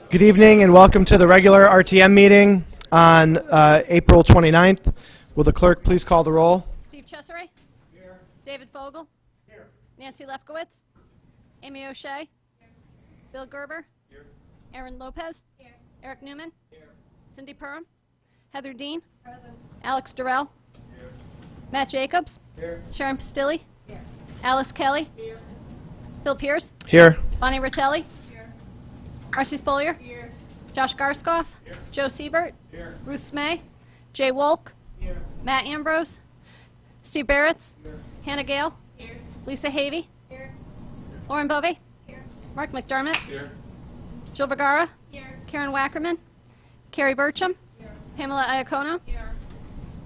Good evening and welcome to the regular RTM meeting on April 29th. Will the clerk please call the roll? Steve Chesaray. Here. David Fogel. Here. Nancy Lefkowitz. Amy O'Shea. Here. Bill Gerber. Here. Aaron Lopez. Here. Eric Newman. Here. Cindy Perham. Heather Dean. Present. Alex Durrell. Here. Matt Jacobs. Here. Sharon Pastilli. Here. Alice Kelly. Here. Phil Pierce. Here. Bonnie Rotelli. Here. Marcy Spolier. Here. Josh Garskoff. Here. Joe Siebert. Here. Ruth Smay. Jay Wolk. Here. Matt Ambrose. Steve Barretts. Here. Hannah Gale. Here. Lisa Havey. Here. Lauren Bovey. Here. Mark McDermott. Here. Jill Vergara. Here. Karen Wackerman. Carrie Burcham. Here. Pamela Iacono. Here.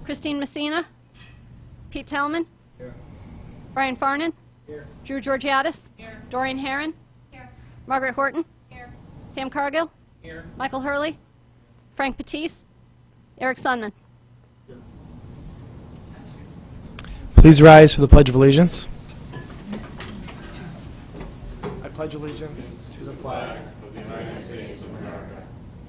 Christine Messina. Pete Tellman. Here. Brian Farnan. Here. Drew Georgiadis. Here. Dorian Herron. Here. Margaret Horton. Here. Sam Cargill. Here. Michael Hurley. Frank Patisse. Eric Sunman. Here. Please rise for the Pledge of Allegiance. I pledge allegiance to the flag of the United States of America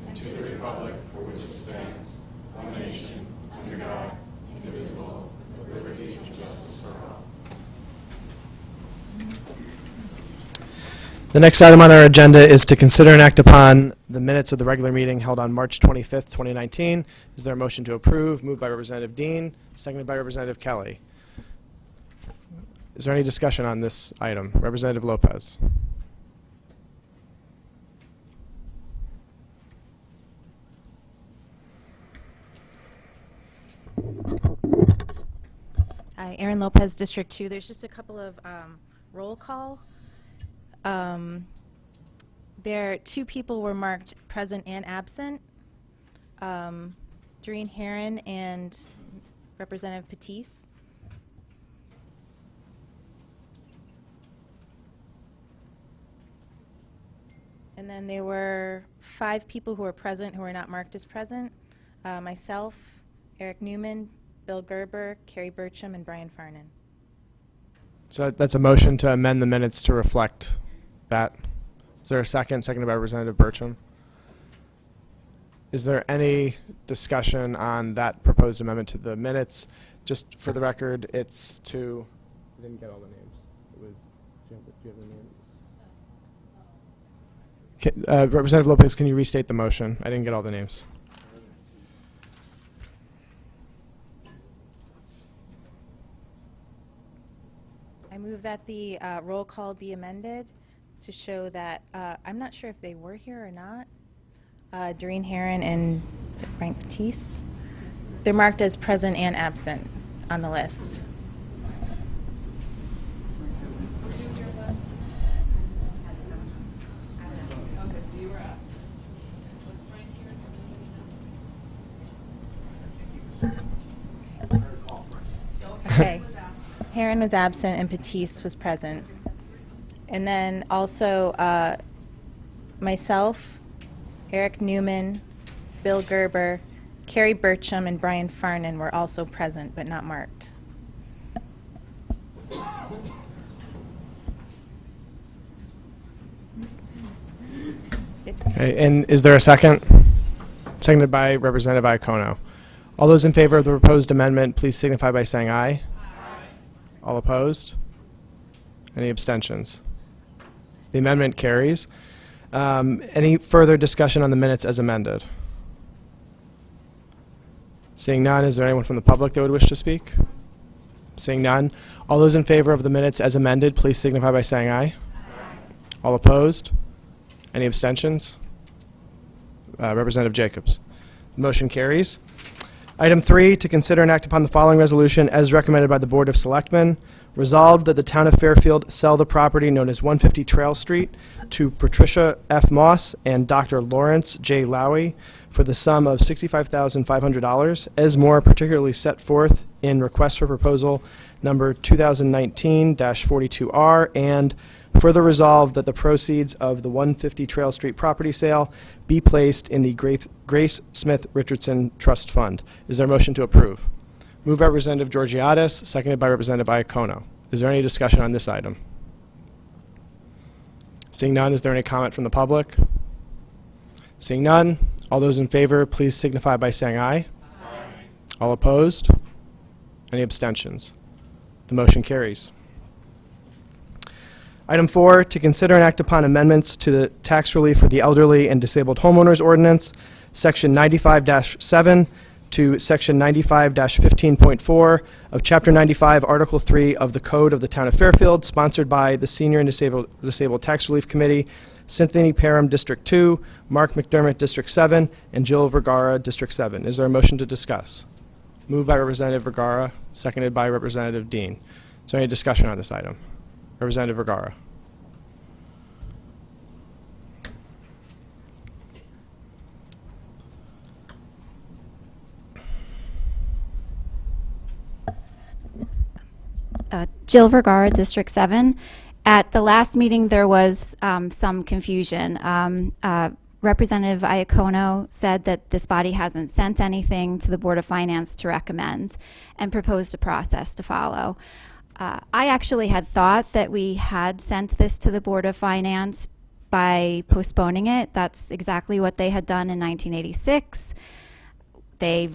and to the republic for which it stands, one nation, under God, indivisible, with liberty and justice for all. The next item on our agenda is to consider and act upon the minutes of the regular meeting held on March 25th, 2019. Is there a motion to approve? Moved by Representative Dean, seconded by Representative Kelly. Is there any discussion on this item? Representative Lopez. Hi, Erin Lopez, District 2. There's just a couple of roll call. There, 2 people were marked present and absent. Doreen Herron and Representative Patisse. And then there were 5 people who were present who were not marked as present. Myself, Eric Newman, Bill Gerber, Carrie Burcham, and Brian Farnan. So that's a motion to amend the minutes to reflect that. Is there a second? Seconded by Representative Burcham. Is there any discussion on that proposed amendment to the minutes? Just for the record, it's to, I didn't get all the names. It was, do you have the names? Representative Lopez, can you restate the motion? I didn't get all the names. I move that the roll call be amended to show that, I'm not sure if they were here or not, Doreen Herron and is it Frank Patisse? They're marked as present and absent on the list. Okay. Herron was absent and Patisse was present. And then also myself, Eric Newman, Bill Gerber, Carrie Burcham, and Brian Farnan were also present but not marked. Okay, and is there a second? Seconded by Representative Iacono. All those in favor of the proposed amendment, please signify by saying aye. Aye. All opposed? Any abstentions? The amendment carries. Any further discussion on the minutes as amended? Seeing none, is there anyone from the public that would wish to speak? Seeing none, all those in favor of the minutes as amended, please signify by saying aye. Aye. All opposed? Any abstentions? Representative Jacobs. The motion carries. Item 3, to consider and act upon the following resolution as recommended by the Board of Selectmen. Resolved that the Town of Fairfield sell the property known as 150 Trail Street to Patricia F. Moss and Dr. Lawrence J. Lowy for the sum of $65,500, as more particularly set forth in request for proposal number 2019-42R, and further resolved that the proceeds of the 150 Trail Street property sale be placed in the Grace Smith Richardson Trust Fund. Is there a motion to approve? Moved by Representative Georgiadis, seconded by Representative Iacono. Is there any discussion on this item? Seeing none, is there any comment from the public? Seeing none, all those in favor, please signify by saying aye. All opposed? Any abstentions? The motion carries. Item 4, to consider and act upon amendments to the tax relief for the elderly and disabled homeowners ordinance, Section 95-7 to Section 95-15.4 of Chapter 95, Article 3 of the Code of the Town of Fairfield, sponsored by the Senior and Disabled Tax Relief Committee, Cynthia Parham, District 2, Mark McDermott, District 7, and Jill Vergara, District 7. Is there a motion to discuss? Moved by Representative Vergara, seconded by Representative Dean. Is there any discussion on this item? Representative Vergara. Jill Vergara, District 7. At the last meeting, there was some confusion. Representative Iacono said that this body hasn't sent anything to the Board of Finance to recommend and proposed a process to follow. I actually had thought that we had sent this to the Board of Finance by postponing it. That's exactly what they had done in 1986. They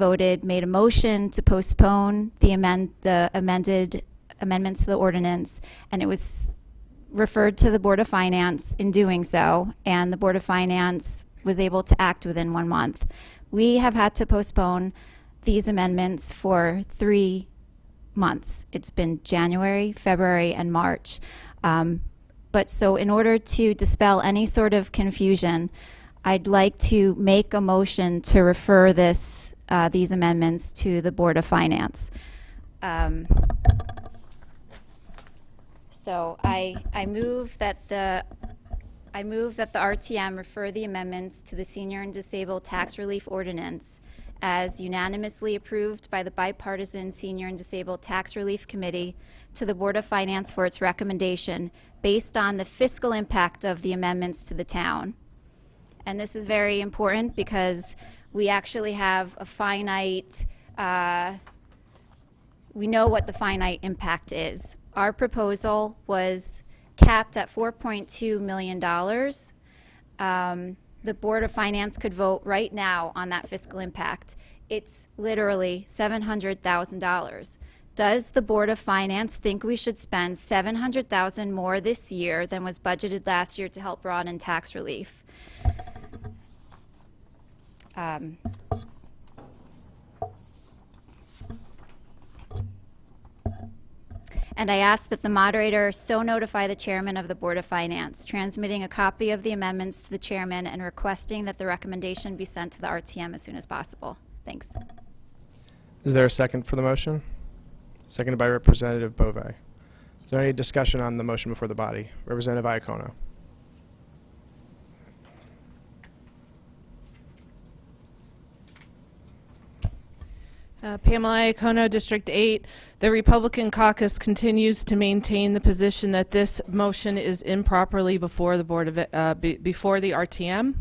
made a motion to postpone the amended amendments to the ordinance, and it was referred to the Board of Finance in doing so, and the Board of Finance was able to act within 1 month. We have had to postpone these amendments for 3 months. It's been January, February, and March. But so in order to dispel any sort of confusion, I'd like to make a motion to refer these amendments to the Board of Finance. So I move that the RTM refer the amendments to the Senior and Disabled Tax Relief Ordinance as unanimously approved by the bipartisan Senior and Disabled Tax Relief Committee to the Board of Finance for its recommendation based on the fiscal impact of the amendments to the town. And this is very important because we actually have a finite, we know what the finite impact is. Our proposal was capped at $4.2 million. The Board of Finance could vote right now on that fiscal impact. It's literally $700,000. Does the Board of Finance think we should spend $700,000 more this year than was budgeted last year to help broaden tax relief? And I ask that the moderator so notify the chairman of the Board of Finance, transmitting a copy of the amendments to the chairman and requesting that the recommendation be sent to the RTM as soon as possible. Thanks. Is there a second for the motion? Seconded by Representative Bove. Is there any discussion on the motion before the body? Representative Iacono. Pamela Iacono, District 8. The Republican caucus continues to maintain the position that this motion is improperly before the before the RTM.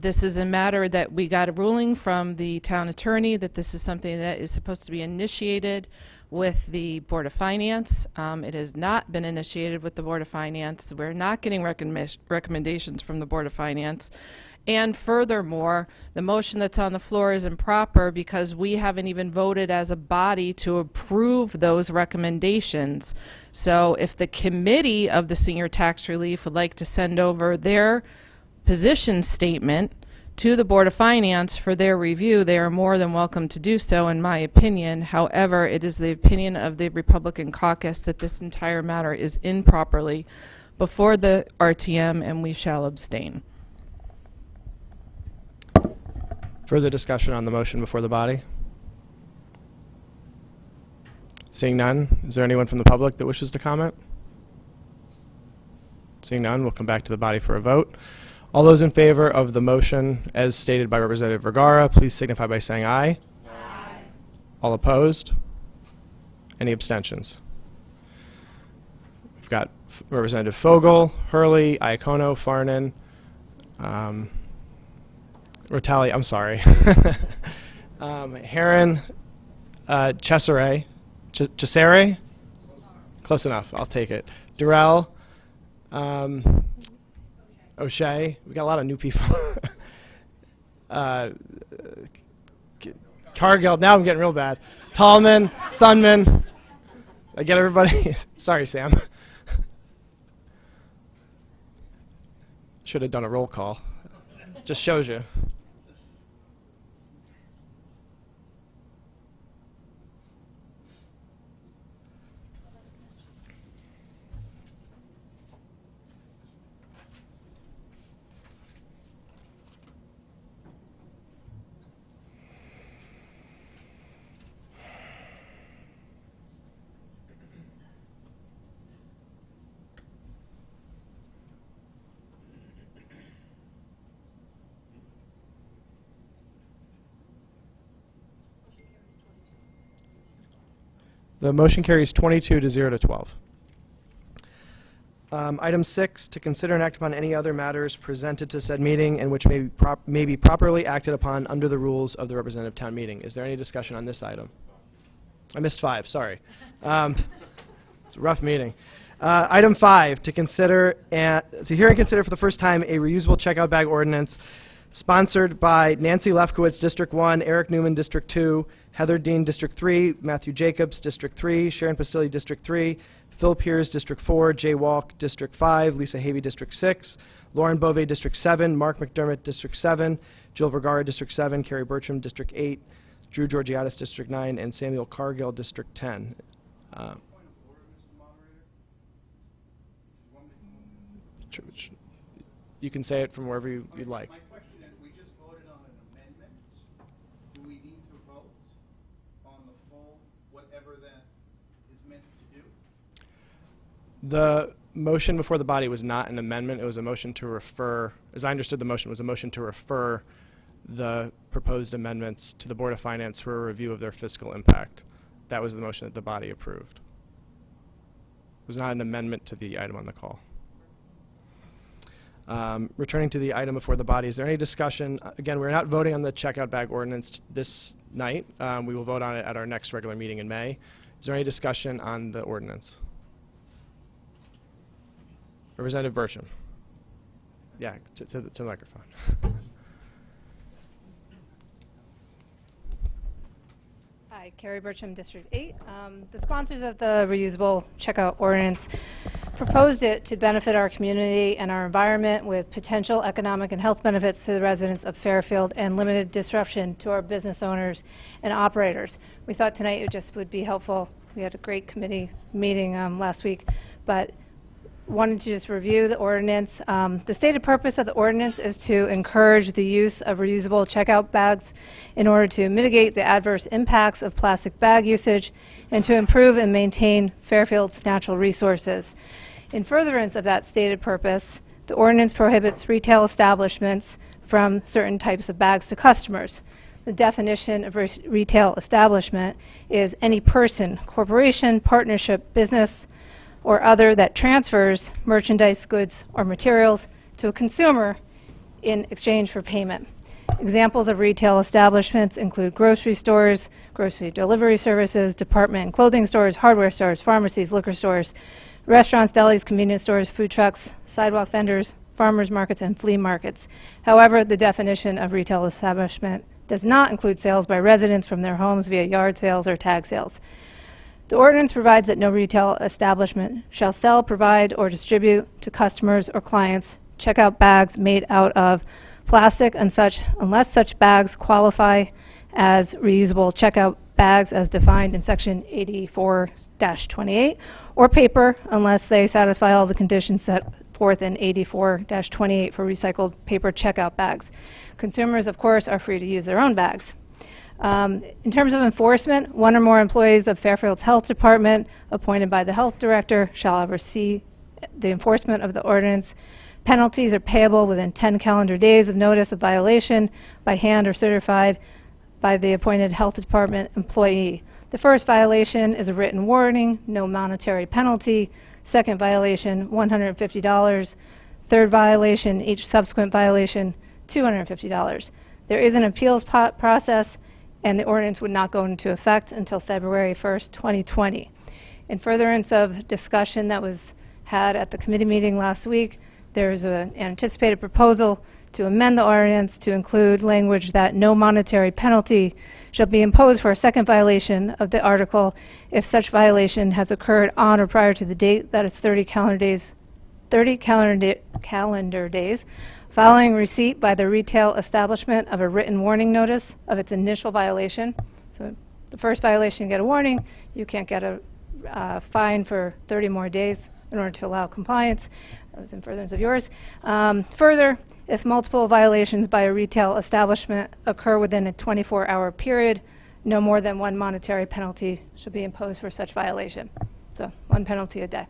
This is a matter that we got a ruling from the town attorney that this is something that is supposed to be initiated with the Board of Finance. It has not been initiated with the Board of Finance. We're not getting recommendations from the Board of Finance. And furthermore, the motion that's on the floor is improper because we haven't even voted as a body to approve those recommendations. So if the committee of the senior tax relief would like to send over their position statement to the Board of Finance for their review, they are more than welcome to do so, in my opinion. However, it is the opinion of the Republican caucus that this entire matter is improperly before the RTM, and we shall abstain. Further discussion on the motion before the body? Seeing none, is there anyone from the public that wishes to comment? Seeing none, we'll come back to the body for a vote. All those in favor of the motion as stated by Representative Vergara, please signify by saying aye. Aye. All opposed? Any abstentions? We've got Representative Fogel, Hurley, Iacono, Farnan, Rotali, I'm sorry. Herron, Cesare, close enough, I'll take it. Durrell, O'Shea, we got a lot of new people. Cargill, now I'm getting real bad. Tallman, Sunman. I get everybody? Sorry, Sam. Should have done a roll call. Just shows you. The motion carries 22 to 0 to 12. Item 6, to consider and act upon any other matters presented to said meeting and which may be properly acted upon under the rules of the representative town meeting. Is there any discussion on this item? I missed 5, sorry. It's a rough meeting. Item 5, to hear and consider for the first time a reusable checkout bag ordinance sponsored by Nancy Lefkowitz, District 1, Eric Newman, District 2, Heather Dean, District 3, Matthew Jacobs, District 3, Sharon Pastilli, District 3, Phil Piers, District 4, Jay Walk, District 5, Lisa Havey, District 6, Lauren Bove, District 7, Mark McDermott, District 7, Jill Vergara, District 7, Carrie Bertram, District 8, Drew Georgiadis, District 9, and Samuel Cargill, District 10. You can say it from wherever you'd like. My question is, we just voted on an amendment. Do we need to vote on the full, whatever that is meant to do? The motion before the body was not an amendment. It was a motion to refer, as I understood the motion, was a motion to refer the proposed amendments to the Board of Finance for a review of their fiscal impact. That was the motion that the body approved. It was not an amendment to the item on the call. Returning to the item before the body, is there any discussion? Again, we're not voting on the checkout bag ordinance this night. We will vote on it at our next regular meeting in May. Is there any discussion on the ordinance? Representative Bertram. Yeah, to the microphone. Hi, Carrie Bertram, District 8. The sponsors of the reusable checkout ordinance proposed it to benefit our community and our environment with potential economic and health benefits to the residents of Fairfield and limited disruption to our business owners and operators. We thought tonight it just would be helpful. We had a great committee meeting last week, but wanted to just review the ordinance. The stated purpose of the ordinance is to encourage the use of reusable checkout bags in order to mitigate the adverse impacts of plastic bag usage and to improve and maintain Fairfield's natural resources. In furtherance of that stated purpose, the ordinance prohibits retail establishments from certain types of bags to customers. The definition of retail establishment is any person, corporation, partnership, business, or other that transfers merchandise, goods, or materials to a consumer in exchange for payment. Examples of retail establishments include grocery stores, grocery delivery services, department and clothing stores, hardware stores, pharmacies, liquor stores, restaurants, delis, convenience stores, food trucks, sidewalk vendors, farmers markets, and flea markets. However, the definition of retail establishment does not include sales by residents from their homes via yard sales or tag sales. The ordinance provides that no retail establishment shall sell, provide, or distribute to customers or clients checkout bags made out of plastic and such, unless such bags qualify as reusable checkout bags as defined in Section 84-28, or paper, unless they satisfy all the conditions set forth in 84-28 for recycled paper checkout bags. Consumers, of course, are free to use their own bags. In terms of enforcement, one or more employees of Fairfield's Health Department appointed by the Health Director shall oversee the enforcement of the ordinance. Penalties are payable within 10 calendar days of notice of violation by hand or certified by the appointed Health Department employee. The first violation is a written warning, no monetary penalty. Second violation, $150. Third violation, each subsequent violation, $250. There is an appeals process, and the ordinance would not go into effect until February 1st, 2020. In furtherance of discussion that was had at the committee meeting last week, there is an anticipated proposal to amend the ordinance to include language that no monetary penalty shall be imposed for a second violation of the article if such violation has occurred on or prior to the date that is 30 calendar days following receipt by the retail establishment of a written warning notice of its initial violation. So the first violation, you get a warning. You can't get a fine for 30 more days in order to allow compliance. That was in furtherance of yours. Further, if multiple violations by a retail establishment occur within a 24-hour period, no more than one monetary penalty should be imposed for such violation. So one penalty a day.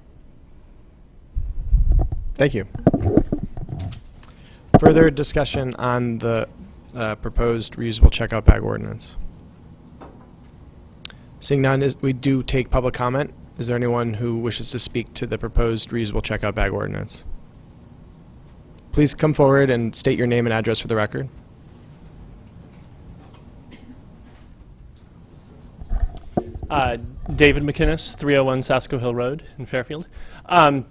Thank you. Further discussion on the proposed reusable checkout bag ordinance? Seeing none, we do take public comment. Is there anyone who wishes to speak to the proposed reusable checkout bag ordinance? Please come forward and state your name and address for the record. David McInnes, 301 Sasko Hill Road in Fairfield.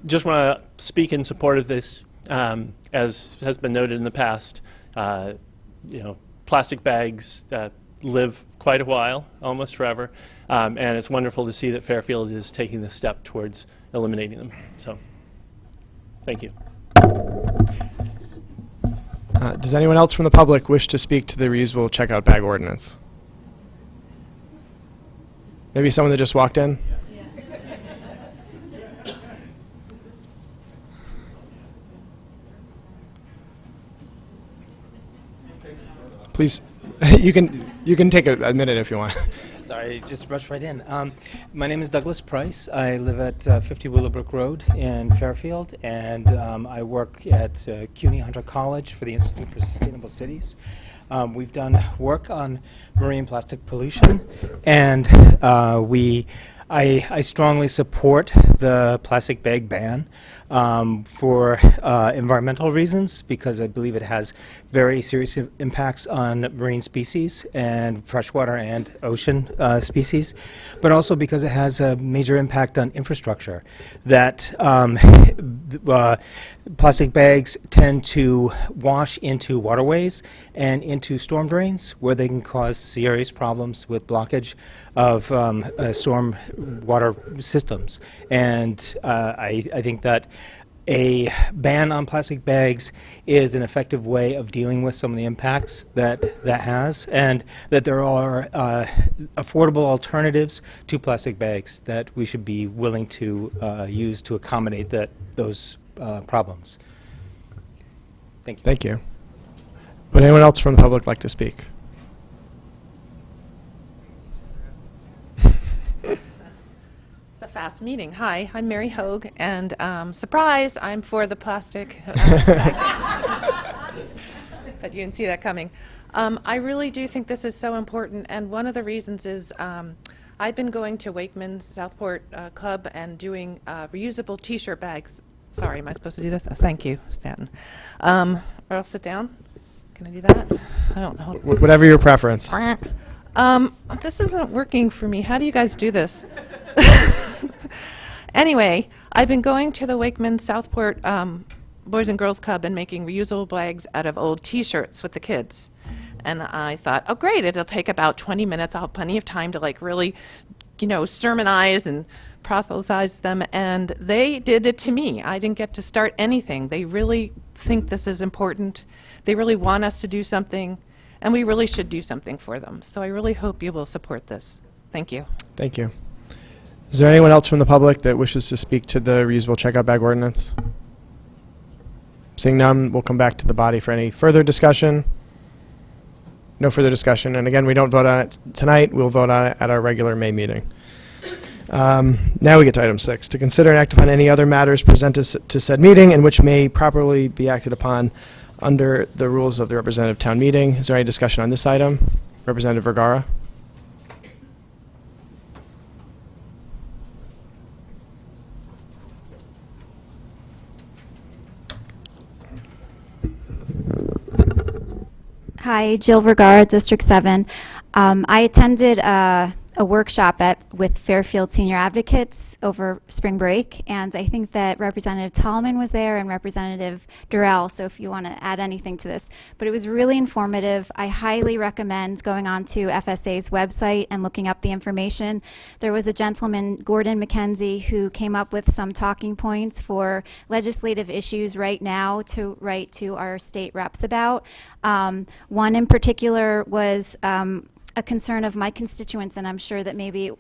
Just want to speak in support of this. As has been noted in the past, plastic bags live quite a while, almost forever, and it's wonderful to see that Fairfield is taking the step towards eliminating them. So, thank you. Does anyone else from the public wish to speak to the reusable checkout bag ordinance? Maybe someone that just walked in? Please, you can take a minute if you want. Sorry, just rushed right in. My name is Douglas Price. I live at 50 Willowbrook Road in Fairfield, and I work at CUNY Hunter College for the Institute for Sustainable Cities. We've done work on marine plastic pollution, and I strongly support the plastic bag ban for environmental reasons, because I believe it has very serious impacts on marine species and freshwater and ocean species, but also because it has a major impact on infrastructure. That plastic bags tend to wash into waterways and into storm drains, where they can cause serious problems with blockage of storm water systems. And I think that a ban on plastic bags is an effective way of dealing with some of the impacts that has, and that there are affordable alternatives to plastic bags that we should be willing to use to accommodate those problems. Thank you. Thank you. Would anyone else from the public like to speak? It's a fast meeting. Hi, I'm Mary Hogue, and surprise, I'm for the plastic. But you didn't see that coming. I really do think this is so important, and one of the reasons is I've been going to Wakeman's Southport Club and doing reusable T-shirt bags. Sorry, am I supposed to do this? Thank you, Stanton. Or I'll sit down. Can I do that? I don't know. Whatever your preference. This isn't working for me. How do you guys do this? Anyway, I've been going to the Wakeman Southport Boys and Girls Club and making reusable bags out of old T-shirts with the kids. And I thought, oh great, it'll take about 20 minutes. I'll have plenty of time to like really, sermonize and proselytize them. And they did it to me. I didn't get to start anything. They really think this is important. They really want us to do something, and we really should do something for them. So I really hope you will support this. Thank you. Thank you. Is there anyone else from the public that wishes to speak to the reusable checkout bag ordinance? Seeing none, we'll come back to the body for any further discussion. No further discussion. And again, we don't vote on it tonight. We'll vote on it at our regular May meeting. Now we get to item 6, to consider and act upon any other matters presented to said meeting and which may properly be acted upon under the rules of the representative town meeting. Is there any discussion on this item? Representative Vergara? Hi, Jill Vergara, District 7. I attended a a workshop with Fairfield Senior Advocates over spring break, and I think that Representative Tallman was there and Representative Durrell, so if you want to add anything to this. But it was really informative. I highly recommend going on to FSA's website and looking up the information. There was a gentleman, Gordon McKenzie, who came up with some talking points for legislative issues right now to write to our state reps about. One in particular was a concern of my constituents, and I'm sure that maybe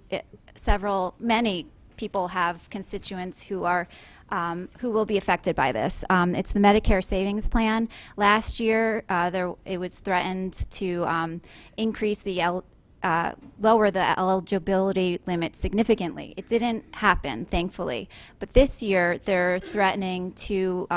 many people have constituents who are who will be affected by this. It's the Medicare Savings Plan. Last year, it was threatened to increase the lower the eligibility limit significantly. It didn't happen, thankfully. But this year, they're threatening to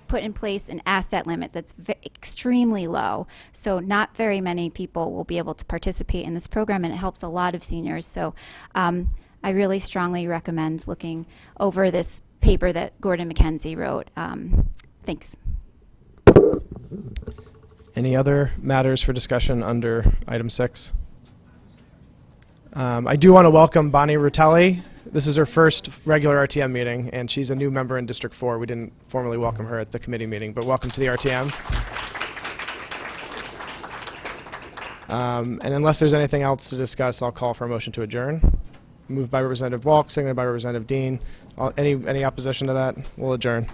put in place an asset limit that's extremely low. So not very many people will be able to participate in this program, and it helps a lot of seniors. So I really strongly recommend looking over this paper that Gordon McKenzie wrote. Thanks. Any other matters for discussion under item 6? I do want to welcome Bonnie Rutelli. This is her first regular RTM meeting, and she's a new member in District 4. We didn't formally welcome her at the committee meeting, but welcome to the RTM. And unless there's anything else to discuss, I'll call for a motion to adjourn. Moved by Representative Walk, seconded by Representative Dean. Any opposition to that? We'll adjourn.